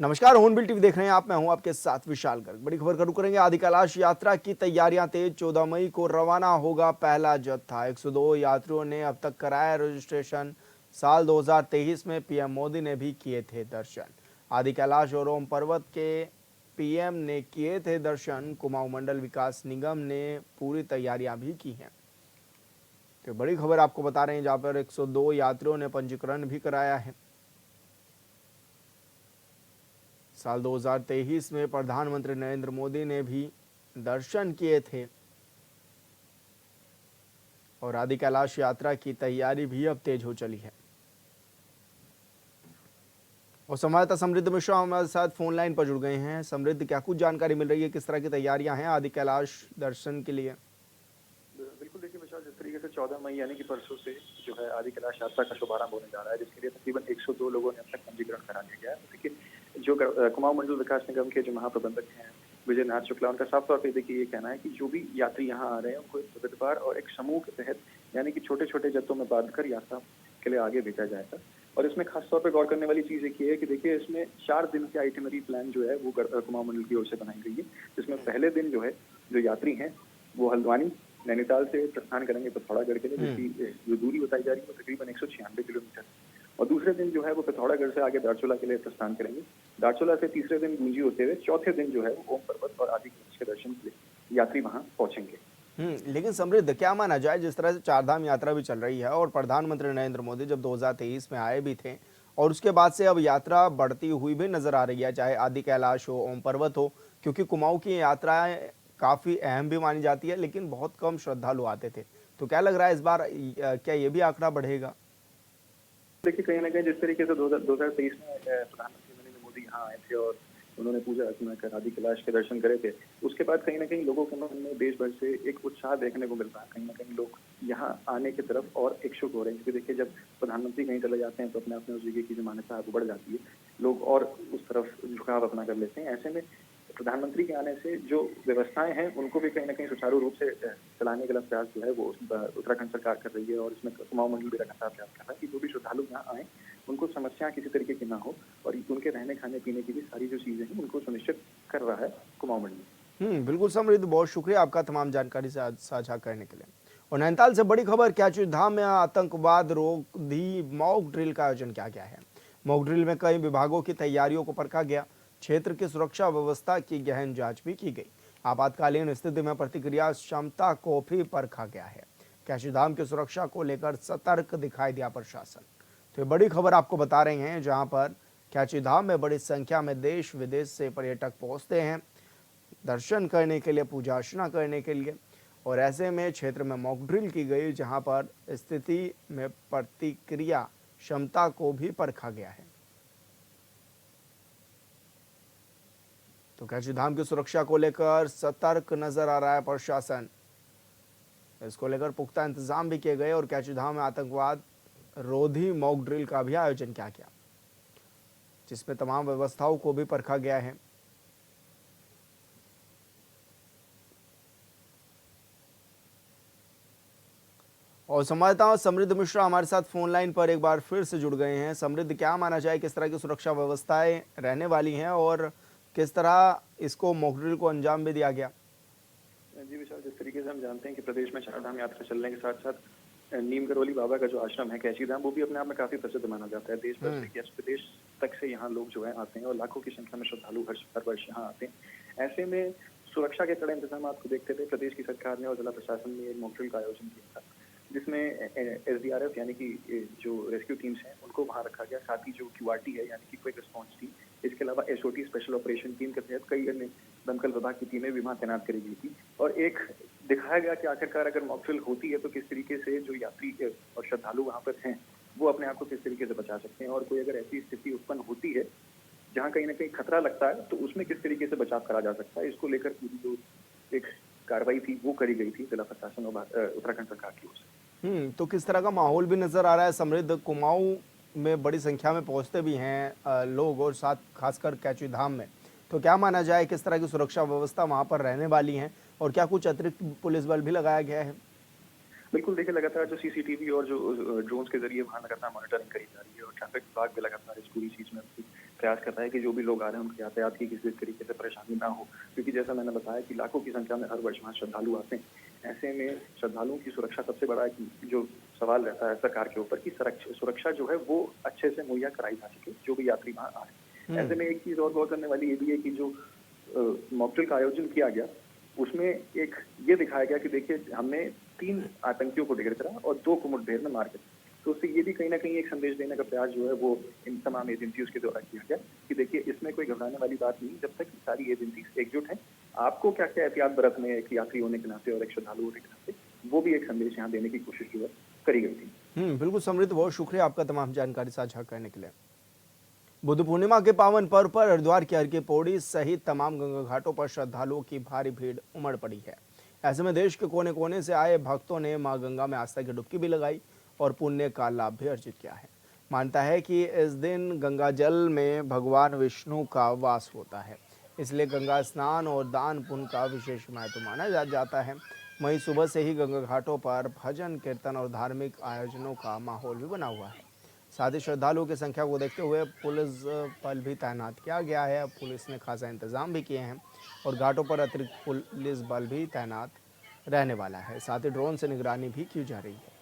नमस्कार, hornbill TV देख रहे हैं आप। मैं हूं आपके साथ विशाल गर्ग। बड़ी खबर शुरू करेंगे। आदि कैलाश यात्रा की तैयारियां तेज। 14 मई को रवाना होगा पहला जत्था। 102 यात्रियों ने अब तक कराया रजिस्ट्रेशन। साल 2023 में पीएम मोदी ने भी किए थे दर्शन। आदि कैलाश और ओम पर्वत के पीएम ने किए थे दर्शन। कुमाऊं मंडल विकास निगम ने पूरी तैयारियां भी की हैं। तो बड़ी खबर आपको बता रहे हैं, जहां पर 102 यात्रियों ने पंजीकरण भी कराया है। साल 2023 में प्रधानमंत्री नरेंद्र मोदी ने भी दर्शन किए थे और आदि कैलाश यात्रा की तैयारी भी अब तेज हो चली है। और संवाददाता समृद्ध मिश्रा हमारे साथ फोन लाइन पर जुड़ गए हैं। समृद्ध, क्या कुछ जानकारी मिल रही है, किस तरह की तैयारियां हैं आदि कैलाश दर्शन के लिए? बिल्कुल, देखिए विशाल, जिस तरीके से 14 मई यानी कि परसों से जो है आदि कैलाश यात्रा का शुभारंभ होने जा रहा है, जिसके लिए तकरीबन 102 लोगों ने अब तक पंजीकरण करा लिया गया है। देखिए जो कुमाऊं मंडल विकास निगम के जो महाप्रबंधक हैं विजय नाथ शुक्ला, उनका साफ तौर पे देखिए ये कहना है कि जो भी यात्री यहाँ आ रहे हैं उनको एक विविधवार और एक समूह के तहत यानी कि छोटे छोटे जत्थों में बांधकर यात्रा के लिए आगे भेजा जाएगा। और इसमें खास तौर पर गौर करने वाली चीज एक ये है कि देखिए इसमें 4 दिन की आइटिनरी प्लान जो है वो कुमाऊं मंडल की ओर से बनाई गई है, जिसमें पहले दिन जो है जो यात्री हैं वो हल्द्वानी नैनीताल से प्रस्थान करेंगे पिथौरागढ़ के लिए, जिसकी जो दूरी बताई जा रही है वो तकरीबन 196 किलोमीटर। और दूसरे दिन जो है वो पिथौरागढ़ से आगे दारचूला के लिए प्रस्थान करेंगे। दारचूला से तीसरे दिन गुंजी होते हुए चौथे दिन जो है वो ओम पर्वत और आदि कैलाश के दर्शन के लिए यात्री वहां पहुंचेंगे। लेकिन समृद्ध, क्या माना जाए, जिस तरह से चारधाम यात्रा भी चल रही है और प्रधानमंत्री नरेंद्र मोदी जब 2023 में आए भी थे और उसके बाद से अब यात्रा बढ़ती हुई भी नजर आ रही है, चाहे आदि कैलाश हो, ओम पर्वत हो, क्योंकि कुमाऊं की यात्राएं काफी अहम भी मानी जाती है, लेकिन बहुत कम श्रद्धालु आते थे। तो क्या लग रहा है इस बार क्या ये भी आंकड़ा बढ़ेगा? देखिए कहीं ना कहीं जिस तरीके से 2023 में प्रधानमंत्री नरेंद्र मोदी यहाँ आए थे और उन्होंने पूजा अर्चना कर आदि कैलाश के दर्शन करे थे, उसके बाद कहीं ना कहीं लोगों के मन में देश भर से एक उत्साह देखने को मिल रहा है। कहीं ना कहीं लोग यहाँ आने की तरफ और इच्छुक हो रहे हैं, क्योंकि देखिए जब प्रधानमंत्री कहीं चले जाते हैं तो अपने अपने उस जगह की जो मान्यता है वो बढ़ जाती है, लोग और उस तरफ झुकाव अपना कर लेते हैं। ऐसे में प्रधानमंत्री के आने से जो व्यवस्थाएं हैं उनको भी कहीं ना कहीं सुचारू रूप से चलाने का प्रयास जो है वो उत्तराखंड सरकार कर रही है। और इसमें कुमाऊं मंडल भी लगातार प्रयास कर रहा है कि जो भी श्रद्धालु यहाँ आए उनको समस्या किसी तरीके की ना हो, और उनके रहने खाने पीने की भी सारी जो चीजें हैं उनको सुनिश्चित कर रहा है कुमाऊं मंडल। बिल्कुल समृद्ध, बहुत शुक्रिया आपका तमाम जानकारी से साझा करने के लिए। और नैनीताल से बड़ी खबर, कैचू धाम में आतंकवाद रोधी मॉक ड्रिल का आयोजन किया गया है। मॉक ड्रिल में कई विभागों की तैयारियों को परखा गया। क्षेत्र की सुरक्षा व्यवस्था की गहन जांच भी की गई। आपातकालीन स्थिति में प्रतिक्रिया क्षमता को भी परखा गया है। कैचू धाम की सुरक्षा को लेकर सतर्क दिखाई दिया प्रशासन। तो ये बड़ी खबर आपको बता रहे हैं, जहां पर कैचू धाम में बड़ी संख्या में देश विदेश से पर्यटक पहुंचते हैं दर्शन करने के लिए, पूजा अर्चना करने के लिए। और ऐसे में क्षेत्र में मॉक ड्रिल की गई, जहां पर स्थिति में प्रतिक्रिया क्षमता को भी परखा गया है। तो कैचू धाम की सुरक्षा को लेकर सतर्क नजर आ रहा है प्रशासन। इसको लेकर पुख्ता इंतजाम भी किए गए और कैचू धाम में आतंकवाद रोधी मॉक ड्रिल का भी आयोजन किया गया, जिसमें तमाम व्यवस्थाओं को भी परखा गया है। और संवाददाता समृद्ध मिश्रा हमारे साथ फोन लाइन पर एक बार फिर से जुड़ गए हैं। समृद्ध, क्या माना जाए, किस तरह की सुरक्षा व्यवस्थाएं रहने वाली हैं और किस तरह इसको मॉक ड्रिल को अंजाम भी दिया गया? जी विशाल, जिस तरीके से हम जानते हैं कि प्रदेश में चारधाम यात्रा चलने के साथ साथ नीम करौली बाबा का जो आश्रम है कैची धाम, वो भी अपने आप में काफी प्रसिद्ध माना जाता है। देश भर से विदेश तक से यहाँ लोग जो है आते हैं और लाखों की संख्या में श्रद्धालु हर वर्ष यहाँ आते हैं। ऐसे में सुरक्षा के कड़े इंतजाम को देखते हुए प्रदेश की सरकार ने और जिला प्रशासन ने एक मॉक ड्रिल का आयोजन किया था, जिसमें एसडीआरएफ यानी कि जो रेस्क्यू टीम्स हैं उनको वहां रखा गया, साथ ही जो क्यूआरटी है यानी कि क्विक रिस्पांस टीम, इसके अलावा एसओटी स्पेशल ऑपरेशन टीम के तहत कई अन्य दमकल विभाग की टीमें भी वहां तैनात करी गई थी। और एक दिखाया गया कि आखिरकार अगर मॉक ड्रिल होती है तो किस तरीके से जो यात्री और श्रद्धालु वहां पर हैं वो अपने आप को किस तरीके से बचा सकते हैं, और कोई अगर ऐसी स्थिति उत्पन्न होती है जहाँ कहीं ना कहीं खतरा लगता है तो उसमें किस तरीके से बचाव करा जा सकता है। इसको लेकर पूरी जो एक कार्रवाई थी वो करी गई थी जिला प्रशासन और उत्तराखंड सरकार की ओर से। तो किस तरह का माहौल भी नजर आ रहा है समृद्ध? कुमाऊं में बड़ी संख्या में पहुंचते भी हैं लोग, और साथ खासकर कैचू धाम में। तो क्या माना जाए, किस तरह की सुरक्षा व्यवस्था वहां पर रहने वाली है और क्या कुछ अतिरिक्त पुलिस बल भी लगाया गया है? बिल्कुल देखिए, लगातार जो सीसीटीवी और जो ड्रोन्स के जरिए वहाँ लगातार मॉनिटरिंग करी जा रही है और ट्रैफिक विभाग भी लगातार इस पूरी चीज़ में प्रयास कर रहा है कि जो भी लोग आ रहे हैं उनके यातायात की किसी तरीके से परेशानी ना हो। क्योंकि जैसा मैंने बताया कि लाखों की संख्या में हर वर्ष वहाँ श्रद्धालु आते हैं। ऐसे में श्रद्धालुओं की सुरक्षा सबसे बड़ा एक जो सवाल रहता है सरकार के ऊपर कि सुरक्षा जो है वो अच्छे से मुहैया कराई जा सके, जो भी यात्री वहाँ आ रहे हैं। ऐसे में एक चीज़ और गौर करने वाली ये भी है कि जो मॉक ड्रिल का आयोजन किया गया, उसमें एक ये दिखाया गया कि देखिए हमने 3 आतंकियों को ढेर करा और 2 को मुठभेड़ में मार दिया। तो उससे ये भी कहीं न कहीं एक संदेश देने का प्रयास जो है वो इन तमाम एजेंसियों के द्वारा किया गया कि देखिए इसमें कोई घबराने वाली बात नहीं, जब तक सारी एजेंसी एकजुट हैं। आपको क्या-क्या एहतियात बरतने हैं एक यात्री होने के नाते और एक श्रद्धालु होने के नाते, वो भी एक संदेश यहाँ देने की कोशिश जो है करी गई थी। बिल्कुल समृद्ध, बहुत शुक्रिया आपका तमाम जानकारी साझा करने के लिए। बुद्ध पूर्णिमा के पावन पर्व पर हरिद्वार की हर की पौड़ी सहित तमाम गंगा घाटों पर श्रद्धालुओं की भारी भीड़ उमड़ पड़ी है। ऐसे में देश के कोने कोने से आए भक्तों ने मां गंगा में आस्था की डुबकी भी लगाई और पुण्य का लाभ भी अर्जित किया है। मानता है कि इस दिन गंगा जल में भगवान विष्णु का वास होता है, इसलिए गंगा स्नान और दान पुण्य का विशेष महत्व माना जाता है। वहीं सुबह से ही गंगा घाटों पर भजन कीर्तन और धार्मिक आयोजनों का माहौल भी बना हुआ है। साथ ही श्रद्धालुओं की संख्या को देखते हुए पुलिस बल भी तैनात किया गया है। पुलिस ने खासा इंतजाम भी किए हैं और घाटों पर अतिरिक्त पुलिस बल भी तैनात रहने वाला है। साथ ही ड्रोन से निगरानी भी की जा रही है।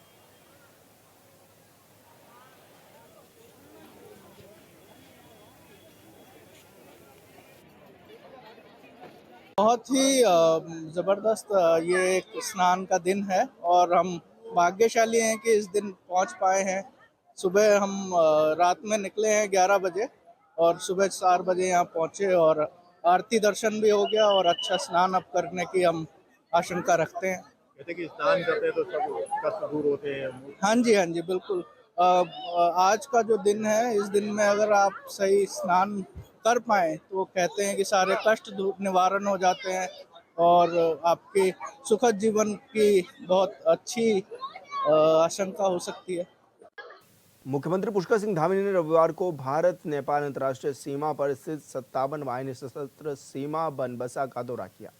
बहुत ही ज़बरदस्त ये एक स्नान का दिन है और हम भाग्यशाली हैं कि इस दिन पहुंच पाए हैं। सुबह हम रात में निकले हैं 11 बजे और सुबह 4 बजे यहाँ पहुंचे और आरती दर्शन भी हो गया और अच्छा स्नान अब करने की हम आशंका रखते हैं। कहते कि स्नान करते हैं तो सब कष्ट दूर होते हैं। हाँ जी बिल्कुल। आज का जो दिन है, इस दिन में अगर आप सही स्नान कर पाए तो कहते हैं कि सारे कष्ट निवारण हो जाते हैं और आपके सुखद जीवन की बहुत अच्छी आशंका हो सकती है। मुख्यमंत्री पुष्कर सिंह धामी ने रविवार को भारत नेपाल अंतर्राष्ट्रीय सीमा पर स्थित 57 वाहिनी सशस्त्र सीमा बनबसा का दौरा किया।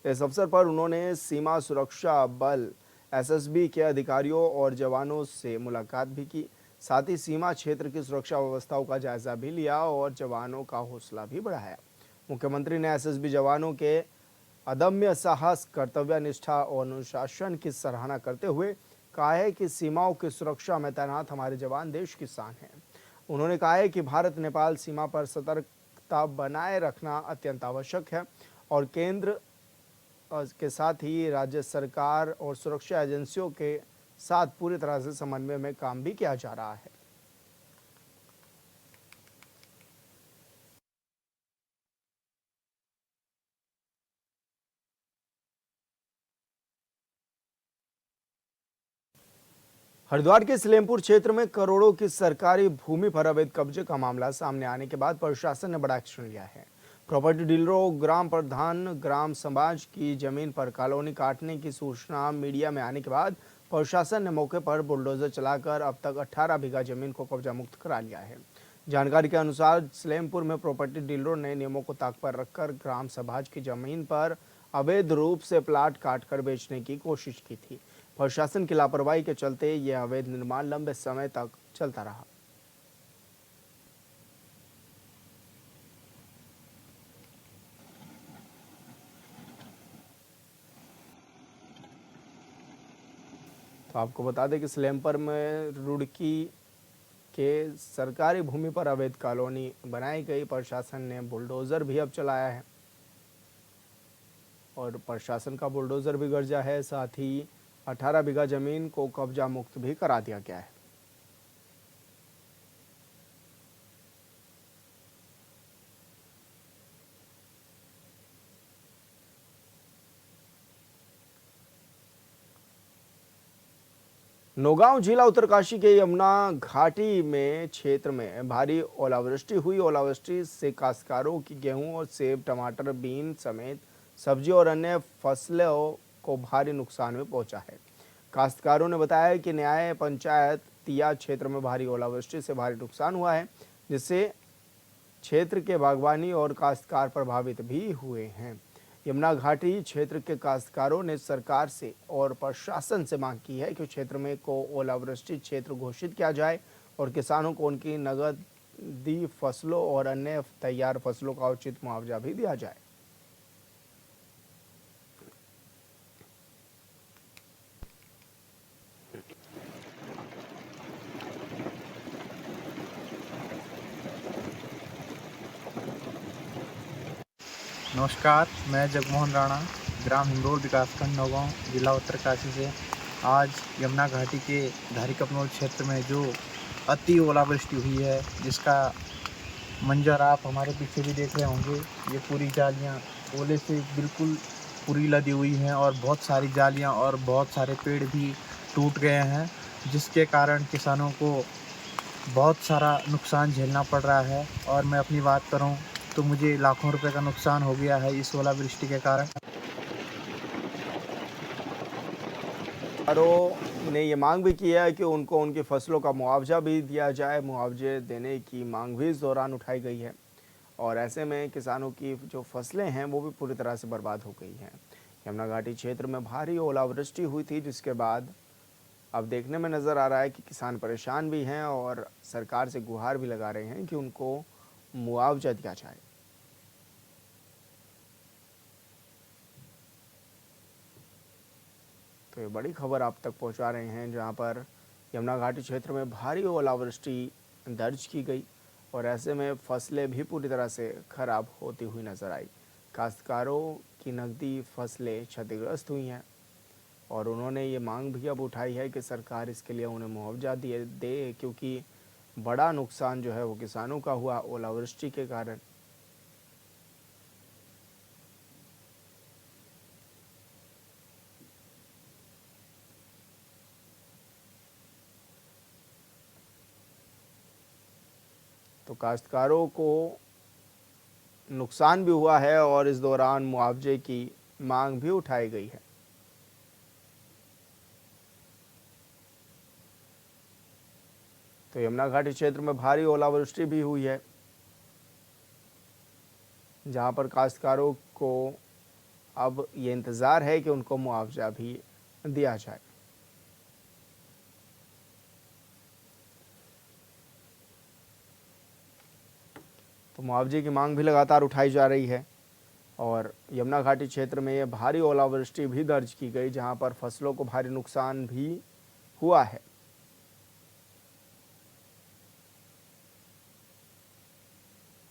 इस अवसर पर उन्होंने सीमा सुरक्षा बल एसएसबी के अधिकारियों और जवानों से मुलाकात भी की। साथ ही सीमा क्षेत्र की सुरक्षा व्यवस्थाओं का जायजा भी लिया और जवानों का हौसला भी बढ़ाया। मुख्यमंत्री ने एसएसबी जवानों के अदम्य साहस, कर्तव्यनिष्ठा और अनुशासन की सराहना करते हुए कहा है कि सीमाओं की सुरक्षा में तैनात हमारे जवान देश की शान हैं। उन्होंने कहा है कि भारत नेपाल सीमा पर सतर्कता बनाए रखना अत्यंत आवश्यक है और केंद्र के साथ ही राज्य सरकार और सुरक्षा एजेंसियों के साथ पूरी तरह से समन्वय में काम भी किया जा रहा है। हरिद्वार के सलेमपुर क्षेत्र में करोड़ों की सरकारी भूमि पर अवैध कब्जे का मामला सामने आने के बाद प्रशासन ने बड़ा एक्शन लिया है। प्रॉपर्टी डीलरों, ग्राम प्रधान, ग्राम समाज की जमीन पर कॉलोनी काटने की सूचना मीडिया में आने के बाद प्रशासन ने मौके पर बुलडोजर चलाकर अब तक 18 बीघा जमीन को कब्जा मुक्त करा लिया है। जानकारी के अनुसार सलेमपुर में प्रॉपर्टी डीलरों ने नियमों को ताक पर रखकर ग्राम समाज की जमीन पर अवैध रूप से प्लाट काटकर बेचने की कोशिश की थी। प्रशासन की लापरवाही के चलते यह अवैध निर्माण लंबे समय तक चलता रहा। तो आपको बता दें कि सलेमपुर में रुड़की के सरकारी भूमि पर अवैध कॉलोनी बनाई गई। प्रशासन ने बुलडोजर भी अब चलाया है और प्रशासन का बुलडोजर भी गरजा है। साथ ही 18 बीघा जमीन को कब्जा मुक्त भी करा दिया गया है। नौगांव जिला उत्तरकाशी के यमुना घाटी में क्षेत्र में भारी ओलावृष्टि हुई। ओलावृष्टि से काश्तकारों की गेहूं और सेब, टमाटर, बीन समेत सब्जी और अन्य फसलों को भारी नुकसान में पहुंचा है। काश्तकारों ने बताया कि न्याय पंचायत तिया क्षेत्र में भारी ओलावृष्टि से भारी नुकसान हुआ है, जिससे क्षेत्र के बागवानी और काश्तकार प्रभावित भी हुए हैं। यमुना घाटी क्षेत्र के काश्तकारों ने सरकार से और प्रशासन से मांग की है कि क्षेत्र में को ओलावृष्टि क्षेत्र घोषित किया जाए और किसानों को उनकी नगदी फसलों और अन्य तैयार फसलों का उचित मुआवजा भी दिया जाए। नमस्कार, मैं जगमोहन राणा, ग्राम हिंगोल विकासखंड नौगांव, जिला उत्तरकाशी से आज यमुना घाटी के धारी कपनौर क्षेत्र में जो अति ओलावृष्टि हुई है, जिसका मंजर आप हमारे पीछे भी देख रहे होंगे। ये पूरी जालियाँ ओले से बिल्कुल पूरी लदी हुई हैं और बहुत सारी जालियाँ और बहुत सारे पेड़ भी टूट गए हैं, जिसके कारण किसानों को बहुत सारा नुकसान झेलना पड़ रहा है। और मैं अपनी बात करूं तो मुझे लाखों रुपए का नुकसान हो गया है इस ओलावृष्टि के कारण। किसानों ने ये मांग भी की है कि उनको उनकी फसलों का मुआवजा भी दिया जाए। मुआवजे देने की मांग भी इस दौरान उठाई गई है और ऐसे में किसानों की जो फसलें हैं वो भी पूरी तरह से बर्बाद हो गई हैं। यमुना घाटी क्षेत्र में भारी ओलावृष्टि हुई थी, जिसके बाद अब देखने में नज़र आ रहा है कि किसान परेशान भी हैं और सरकार से गुहार भी लगा रहे हैं कि उनको मुआवजा दिया जाए। तो ये बड़ी खबर आप तक पहुंचा रहे हैं, जहां पर यमुना घाटी क्षेत्र में भारी ओलावृष्टि दर्ज की गई और ऐसे में फसलें भी पूरी तरह से खराब होती हुई नजर आई। काश्तकारों की नकदी फसलें क्षतिग्रस्त हुई हैं और उन्होंने ये मांग भी अब उठाई है कि सरकार इसके लिए उन्हें मुआवजा दे, क्योंकि बड़ा नुकसान जो है वो किसानों का हुआ ओलावृष्टि के कारण। तो काश्तकारों को नुकसान भी हुआ है और इस दौरान मुआवजे की मांग भी उठाई गई है। तो यमुना घाटी क्षेत्र में भारी ओलावृष्टि भी हुई है, जहां पर काश्तकारों को अब ये इंतज़ार है कि उनको मुआवजा भी दिया जाए। तो मुआवजे की मांग भी लगातार उठाई जा रही है और यमुना घाटी क्षेत्र में ये भारी ओलावृष्टि भी दर्ज की गई, जहां पर फसलों को भारी नुकसान भी हुआ है।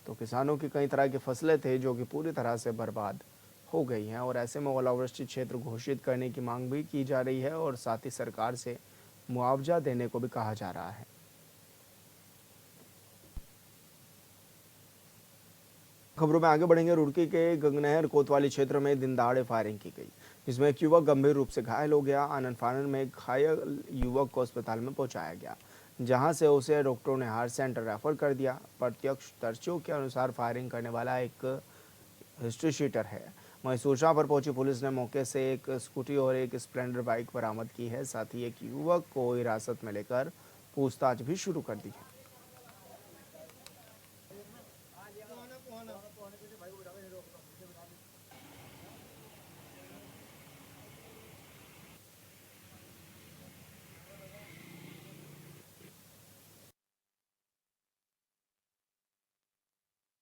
तो किसानों की कई तरह की फसलें थे जो कि पूरी तरह से बर्बाद हो गई हैं और ऐसे में ओलावृष्टि क्षेत्र घोषित करने की मांग भी की जा रही है और साथ ही सरकार से मुआवजा देने को भी कहा जा रहा है। खबरों में आगे बढ़ेंगे। रुड़की के गंगनहर कोतवाली क्षेत्र में दिन दहाड़े फायरिंग की गई, जिसमें एक युवक गंभीर रूप से घायल हो गया। आनन फानन में घायल युवक को अस्पताल में पहुंचाया गया, जहां से उसे डॉक्टरों ने हार्ट सेंटर रेफर कर दिया। प्रत्यक्षदर्शियों के अनुसार फायरिंग करने वाला एक हिस्ट्री शीटर है। वहीं सूचना पर पहुंची पुलिस ने मौके से एक स्कूटी और एक स्प्लेंडर बाइक बरामद की है। साथ ही एक युवक को हिरासत में लेकर पूछताछ भी शुरू कर दी है।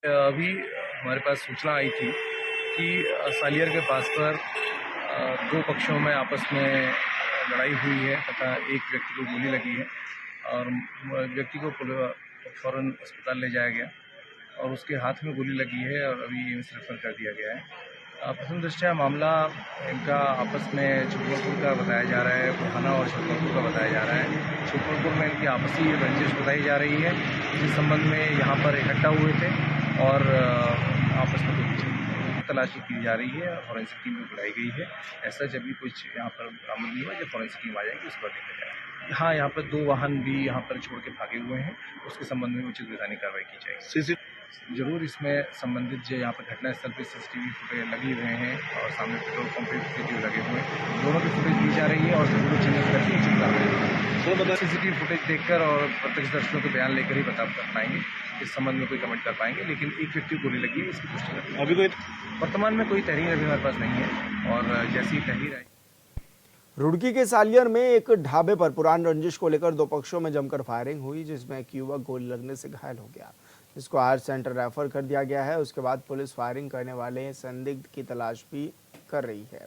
अभी हमारे पास सूचना आई थी कि सालियर के पास पर दो पक्षों में आपस में लड़ाई हुई है तथा एक व्यक्ति को गोली लगी है और व्यक्ति को फौरन अस्पताल ले जाया गया और उसके हाथ में गोली लगी है और अभी एम्स रेफर कर दिया गया है। प्रथम दृष्टया मामला इनका आपस में छुटमलपुर का बताया जा रहा है, बुरहाना और छुटमलपुर का बताया जा रहा है। छुटमलपुर में इनकी आपसी रंजिश बताई जा रही है, जिस संबंध में यहाँ पर इकट्ठा हुए थे और आपस में तलाशी की जा रही है। फॉरेंसिक टीम भी बुलाई गई है। ऐसा जब भी कुछ यहाँ पर बरामद नहीं हुआ, जब फॉरेंसिक टीम आ जाएगी उस पर देखा जाएगा। हाँ, यहाँ पर दो वाहन भी यहाँ पर छोड़ के भागे हुए हैं, उसके संबंध में उचित वैधानिक कार्रवाई की जाएगी। जरूर इसमें संबंधित जो यहाँ पर घटनास्थल पर CCTV फुटेज लगे हुए हैं और सामने पेट्रोल पंप पे CCTV लगे हुए हैं, दोनों की फुटेज दी जा रही है और जरूर चिन्हित करके उचित कार्रवाई। CCTV फुटेज देखकर और प्रत्यक्षदर्शियों के बयान लेकर ही बता पाएंगे। इस संबंध में कोई कमेंट कर पाएंगे, लेकिन एक व्यक्ति को गोली लगी है, इसकी पुष्टि कर अभी कोई वर्तमान में कोई तहरीर अभी हमारे पास नहीं है, और जैसी तहरीर आई। रुड़की के सालियर में एक ढाबे पर पुरानी रंजिश को लेकर दो पक्षों में जमकर फायरिंग हुई, जिसमें एक युवक गोली लगने से घायल हो गया, जिसको आर सेंटर रेफर कर दिया गया है। उसके बाद पुलिस फायरिंग करने वाले संदिग्ध की तलाश भी कर रही है।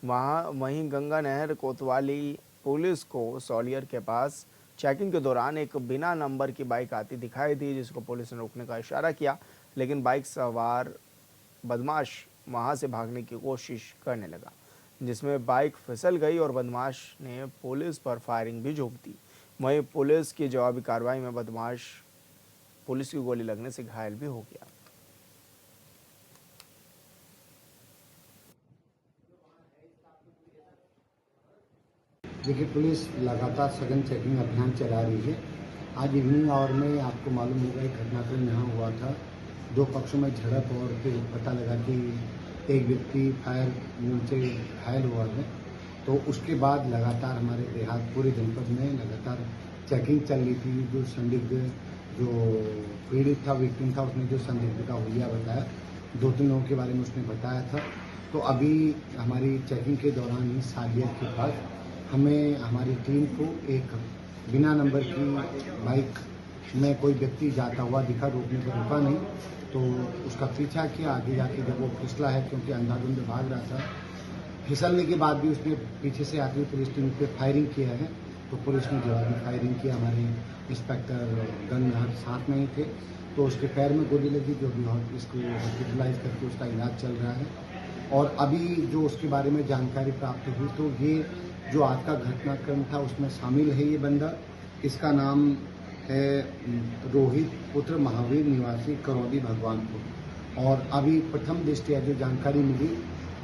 वहीं गंगा नहर कोतवाली पुलिस को सॉलियर के पास चेकिंग के दौरान एक बिना नंबर की बाइक आती दिखाई दी, जिसको पुलिस ने रोकने का इशारा किया, लेकिन बाइक सवार बदमाश वहां से भागने की कोशिश करने लगा, जिसमें बाइक फिसल गई और बदमाश ने पुलिस पर फायरिंग भी झोंक दी। वहीं पुलिस की जवाबी कार्रवाई में बदमाश पुलिस की गोली लगने से घायल भी हो गया। देखिए, पुलिस लगातार सघन चेकिंग अभियान चला रही है। आज इवनिंग आवर में आपको मालूम होगा एक घटनाक्रम यहाँ हुआ था, दो पक्षों में झड़प और फिर पता लगा कि एक व्यक्ति फायर से घायल हुआ है। तो उसके बाद लगातार हमारे देहात पूरे जनपद में लगातार चेकिंग चल रही थी। जो संदिग्ध जो पीड़ित था, विक्टिम था, उसने जो संदिग्ध का हुलिया बताया, 2-3 लोगों के बारे में उसने बताया था। तो अभी हमारी चेकिंग के दौरान ही सालियर के पास हमें हमारी टीम को एक बिना नंबर की बाइक में कोई व्यक्ति जाता हुआ दिखा, रोकने पर रुका नहीं, तो उसका पीछा किया। आगे जाके जब वो फिसला है, क्योंकि अंधाधुंध भाग रहा था, फिसलने के बाद भी उसने पीछे से आती हुई पुलिस टीम पे फायरिंग किया है। तो पुलिस ने जवाबी फायरिंग किया। हमारे इंस्पेक्टर गंगाधर साथ में ही थे, तो उसके पैर में गोली लगी, जो भी इसको हॉस्पिटलाइज करके उसका इलाज चल रहा है। और अभी जो उसके बारे में जानकारी प्राप्त हुई, तो ये जो आज का घटनाक्रम था उसमें शामिल है ये बंदा। इसका नाम है रोहित पुत्र महावीर, निवासी करौदी भगवानपुर। और अभी प्रथम दृष्टया जो जानकारी मिली,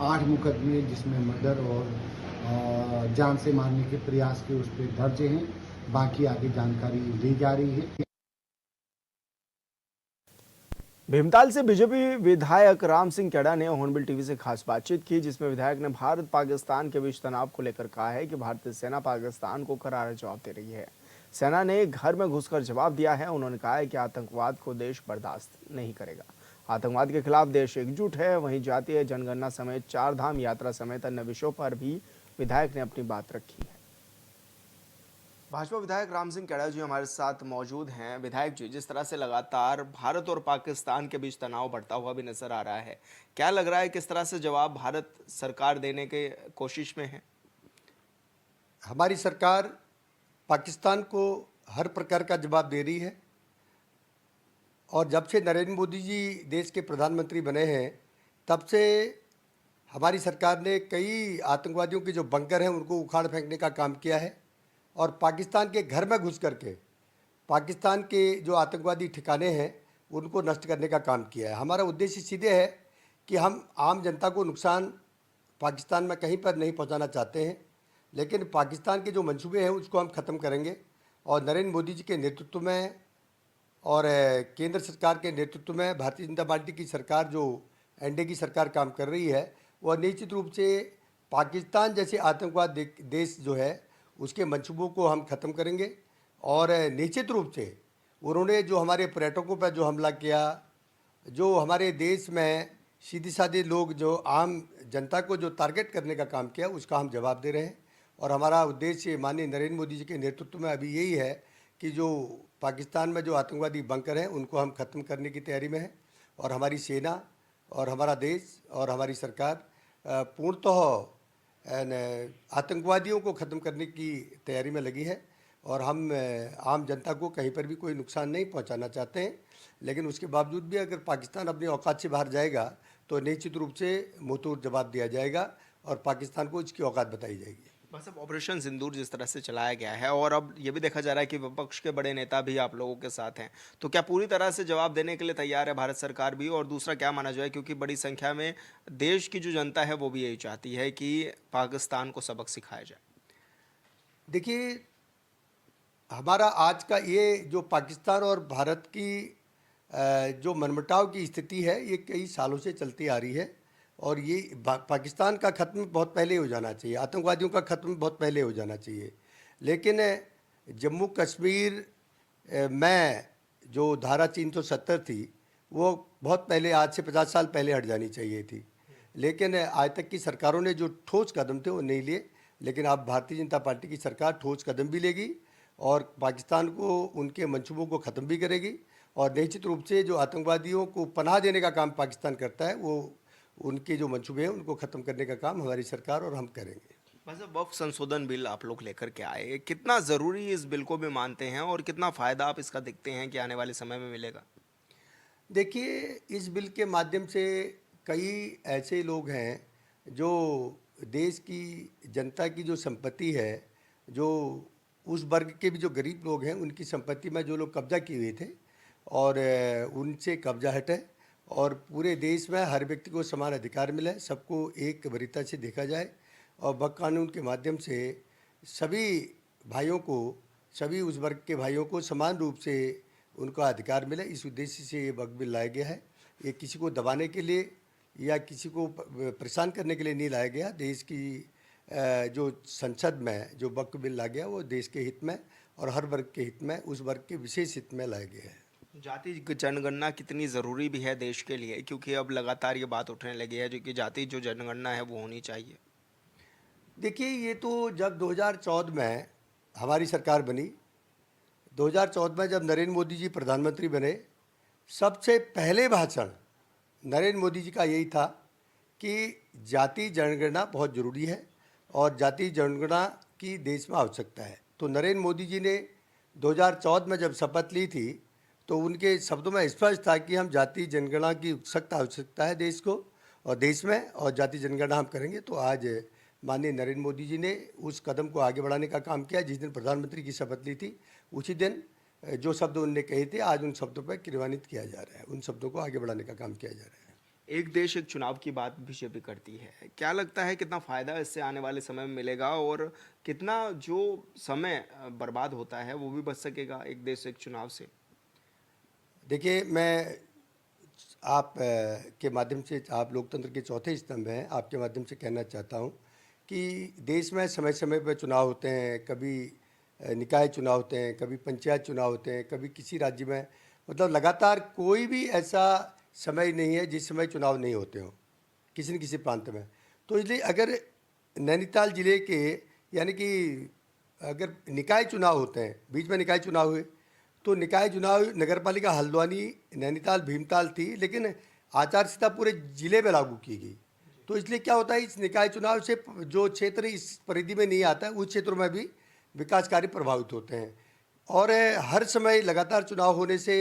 8 मुकदमे जिसमें मर्डर और जान से मारने के प्रयास के उस पर दर्ज हैं। बाकी आगे जानकारी ली जा रही है। भीमताल से बीजेपी विधायक राम सिंह केड़ा ने हॉर्नबिल टीवी से खास बातचीत की, जिसमें विधायक ने भारत पाकिस्तान के बीच तनाव को लेकर कहा है कि भारतीय सेना पाकिस्तान को करारा जवाब दे रही है। सेना ने घर में घुसकर जवाब दिया है। उन्होंने कहा है कि आतंकवाद को देश बर्दाश्त नहीं करेगा। आतंकवाद के खिलाफ देश एकजुट है। वहीं जातीय जनगणना समेत 4 धाम यात्रा समेत अन्य विषयों पर भी विधायक ने अपनी बात रखी है। भाजपा विधायक राम सिंह केड़ा जी हमारे साथ मौजूद हैं। विधायक जी, जिस तरह से लगातार भारत और पाकिस्तान के बीच तनाव बढ़ता हुआ भी नजर आ रहा है, क्या लग रहा है किस तरह से जवाब भारत सरकार देने के कोशिश में है? हमारी सरकार पाकिस्तान को हर प्रकार का जवाब दे रही है। और जब से नरेंद्र मोदी जी देश के प्रधानमंत्री बने हैं, तब से हमारी सरकार ने कई आतंकवादियों के जो बंकर हैं उनको उखाड़ फेंकने का काम किया है और पाकिस्तान के घर में घुस करके पाकिस्तान के जो आतंकवादी ठिकाने हैं उनको नष्ट करने का काम किया है। हमारा उद्देश्य सीधे है कि हम आम जनता को नुकसान पाकिस्तान में कहीं पर नहीं पहुंचाना चाहते हैं, लेकिन पाकिस्तान के जो मंसूबे हैं उसको हम ख़त्म करेंगे। और नरेंद्र मोदी जी के नेतृत्व में और केंद्र सरकार के नेतृत्व में भारतीय जनता पार्टी की सरकार, जो एनडीए की सरकार काम कर रही है, वह निश्चित रूप से पाकिस्तान जैसे आतंकवाद देश जो है उसके मंसूबों को हम ख़त्म करेंगे। और निश्चित रूप से उन्होंने जो हमारे पर्यटकों पर जो हमला किया, जो हमारे देश में सीधे साधे लोग, जो आम जनता को जो टारगेट करने का काम किया, उसका हम जवाब दे रहे हैं। और हमारा उद्देश्य माननीय नरेंद्र मोदी जी के नेतृत्व में अभी यही है कि जो पाकिस्तान में जो आतंकवादी बंकर हैं उनको हम ख़त्म करने की तैयारी में हैं। और हमारी सेना और हमारा देश और हमारी सरकार पूर्णतः आतंकवादियों को ख़त्म करने की तैयारी में लगी है। और हम आम जनता को कहीं पर भी कोई नुकसान नहीं पहुंचाना चाहते हैं, लेकिन उसके बावजूद भी अगर पाकिस्तान अपनी औकात से बाहर जाएगा तो निश्चित रूप से मुंहतोड़ जवाब दिया जाएगा और पाकिस्तान को इसकी औकात बताई जाएगी। बस अब ऑपरेशन सिंदूर जिस तरह से चलाया गया है और अब ये भी देखा जा रहा है कि विपक्ष के बड़े नेता भी आप लोगों के साथ हैं, तो क्या पूरी तरह से जवाब देने के लिए तैयार है भारत सरकार भी? और दूसरा, क्या माना जाए, क्योंकि बड़ी संख्या में देश की जो जनता है वो भी यही चाहती है कि पाकिस्तान को सबक सिखाया जाए। देखिए, हमारा आज का ये जो पाकिस्तान और भारत की जो मनमुटाव की स्थिति है, ये कई सालों से चलती आ रही है। और ये पाकिस्तान का ख़त्म बहुत पहले हो जाना चाहिए, आतंकवादियों का ख़त्म बहुत पहले हो जाना चाहिए। लेकिन जम्मू कश्मीर में जो धारा 370 थी वो बहुत पहले, आज से 50 साल पहले हट जानी चाहिए थी, लेकिन आज तक की सरकारों ने जो ठोस कदम थे वो नहीं लिए। लेकिन अब भारतीय जनता पार्टी की सरकार ठोस कदम भी लेगी और पाकिस्तान को उनके मंसूबों को ख़त्म भी करेगी। और निश्चित रूप से जो आतंकवादियों को पनाह देने का काम पाकिस्तान करता है, वो उनके जो मंसूबे हैं उनको ख़त्म करने का काम हमारी सरकार और हम करेंगे। वैसे वक्फ संशोधन बिल आप लोग लेकर के आए, कितना ज़रूरी इस बिल को भी मानते हैं और कितना फ़ायदा आप इसका देखते हैं कि आने वाले समय में मिलेगा? देखिए, इस बिल के माध्यम से कई ऐसे लोग हैं जो देश की जनता की जो संपत्ति है, जो उस वर्ग के भी जो गरीब लोग हैं उनकी संपत्ति में जो लोग कब्जा किए हुए थे और उनसे कब्जा हटे और पूरे देश में हर व्यक्ति को समान अधिकार मिले, सबको एक वरीयता से देखा जाए और वक्फ कानून के माध्यम से सभी भाइयों को, सभी उस वर्ग के भाइयों को समान रूप से उनका अधिकार मिले, इस उद्देश्य से ये वक्फ बिल लाया गया है। ये किसी को दबाने के लिए या किसी को परेशान करने के लिए नहीं लाया गया। देश की जो संसद में जो वक्फ बिल लाया गया वो देश के हित में और हर वर्ग के हित में, उस वर्ग के विशेष हित में लाया गया है। जाति जनगणना कितनी ज़रूरी भी है देश के लिए, क्योंकि अब लगातार ये बात उठने लगी है जो कि जाति जो जनगणना है वो होनी चाहिए? देखिए, ये तो जब 2014 में हमारी सरकार बनी, 2014 में जब नरेंद्र मोदी जी प्रधानमंत्री बने, सबसे पहले भाषण नरेंद्र मोदी जी का यही था कि जाति जनगणना बहुत ज़रूरी है और जाति जनगणना की देश में आवश्यकता है। तो नरेंद्र मोदी जी ने 2014 में जब शपथ ली थी तो उनके शब्दों में स्पष्ट था कि हम जाति जनगणना की सख्त आवश्यकता है देश को और देश में, और जाति जनगणना हम करेंगे। तो आज माननीय नरेंद्र मोदी जी ने उस कदम को आगे बढ़ाने का काम किया। जिस दिन प्रधानमंत्री की शपथ ली थी उसी दिन जो शब्द उन्होंने कहे थे, आज उन शब्दों पर क्रियान्वित किया जा रहा है, उन शब्दों को आगे बढ़ाने का काम किया जा रहा है। एक देश एक चुनाव की बात बीजेपी करती है, क्या लगता है कितना फ़ायदा इससे आने वाले समय में मिलेगा और कितना जो समय बर्बाद होता है वो भी बच सकेगा एक देश एक चुनाव से? देखिए, मैं आप के माध्यम से, आप लोकतंत्र के चौथे स्तंभ हैं, आपके माध्यम से कहना चाहता हूं कि देश में समय समय पर चुनाव होते हैं, कभी निकाय चुनाव होते हैं, कभी पंचायत चुनाव होते हैं, कभी किसी राज्य में, मतलब लगातार कोई भी ऐसा समय नहीं है जिस समय चुनाव नहीं होते हों किसी न किसी प्रांत में। तो इसलिए अगर नैनीताल जिले के, यानी कि अगर निकाय चुनाव होते हैं, बीच में निकाय चुनाव हुए, तो निकाय चुनाव नगरपालिका हल्द्वानी, नैनीताल, भीमताल थी, लेकिन आचार संहिता पूरे जिले में लागू की गई। तो इसलिए क्या होता है, इस निकाय चुनाव से जो क्षेत्र इस परिधि में नहीं आता है उस क्षेत्रों में भी विकास कार्य प्रभावित होते हैं। और हर समय लगातार चुनाव होने से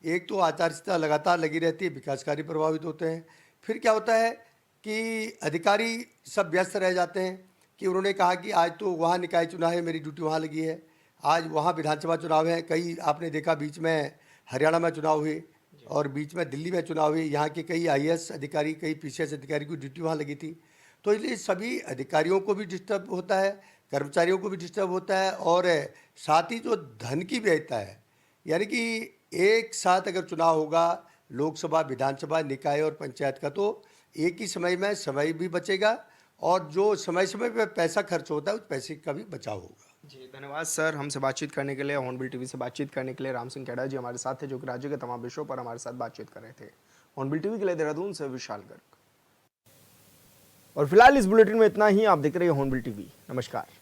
एक तो आचार संहिता लगातार लगी रहती है, विकास कार्य प्रभावित होते हैं। फिर क्या होता है कि अधिकारी सब व्यस्त रह जाते हैं कि उन्होंने कहा कि आज तो वहाँ निकाय चुनाव है, मेरी ड्यूटी वहाँ लगी है, आज वहाँ विधानसभा चुनाव है। कई आपने देखा बीच में हरियाणा में चुनाव हुए और बीच में दिल्ली में चुनाव हुए, यहाँ के कई IAS अधिकारी, कई PCS अधिकारी की ड्यूटी वहाँ लगी थी। तो इसलिए सभी अधिकारियों को भी डिस्टर्ब होता है, कर्मचारियों को भी डिस्टर्ब होता है और साथ ही जो धन की व्ययता है, यानी कि एक साथ अगर चुनाव होगा, लोकसभा, विधानसभा, निकाय और पंचायत का, तो एक ही समय में समय भी बचेगा और जो समय समय पर पैसा खर्च होता है उस पैसे का भी बचाव होगा। जी, धन्यवाद सर, हमसे बातचीत करने के लिए, हॉर्नबिल टीवी से बातचीत करने के लिए। राम सिंह खेड़ा जी हमारे साथ थे जो कि राज्य के तमाम विषयों पर हमारे साथ बातचीत कर रहे थे। हॉर्नबिल टीवी के लिए देहरादून से विशाल गर्ग। और फिलहाल इस बुलेटिन में इतना ही। आप देख रहे हैं हॉर्नबिल टीवी। नमस्कार।